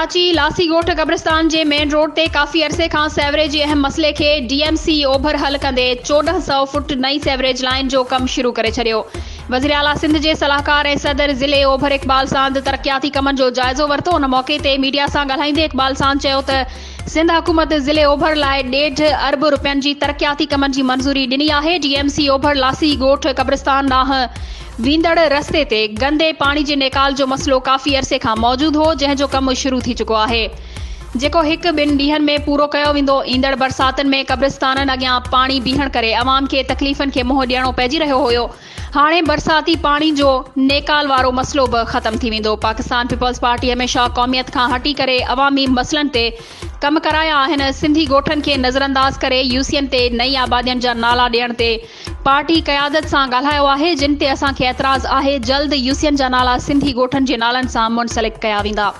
कराची लासी गोठ कब्रिस्तान जे main road ते काफ़ी अरसे खां सेवरेज जे अहम मसले खे डीएमसी ओभर हल कंदे 1400 फुट नई सेवरेज लाइन जो कम शुरू करे छडि॒यो। वज़ीर आला सिंध जे सलाहकार ऐं सदर ज़िले ओभर इक़बाल सांद तरक़ियाती कमनि जो जाइज़ो वरितो। उन मौक़े ते मीडिया सां ॻाल्हाईंदे इक़बाल सांद चयो त सिंध हुकूमत ज़िले ओभर लाइ 1.5 अरब रुपयनि जी तरक़ियाती कमनि जी मंज़ूरी ॾिनी आहे। डीएमसी ओभर लासी गोठ कब्रिस्तान ॾांहुं वींदड़ रस्ते ते गंदे पाणी जे निकाल जो मसलो काफ़ी अरसे खां मौजूदु हो, जंहिं जो कमु शुरू थी चुको आहे, जेको 1-2 ॾींहनि में पूरो कयो वेंदो। ईंदड़ बरसातनि में कब्रिस्ताननि अॻियां पाणी बीहण करे अवाम खे तकलीफ़नि खे मुंहुं ॾियणो पइजी रहियो हुयो। हाणे बरसाती पाणी जो नेकाल वारो मसलो बि ख़त्म थी वेंदो। पाकिस्तान पीपल्स पार्टी हमेशह क़ौमियत खां हटी करे अवामी मसलनि ते कम कराया आहिनि। सिंधी ॻोठनि खे नज़रअंदाज करे यूसीएन ते नई आबादियुनि जा नाला ॾियण ते पार्टी क़यादत सां ॻाल्हायो आहे, जिन ते असांखे एतिराज़ आहे। जल्द यूसीएन जा नाला सिंधी ॻोठनि जे नालनि सां मुंसलिक कया वेंदा।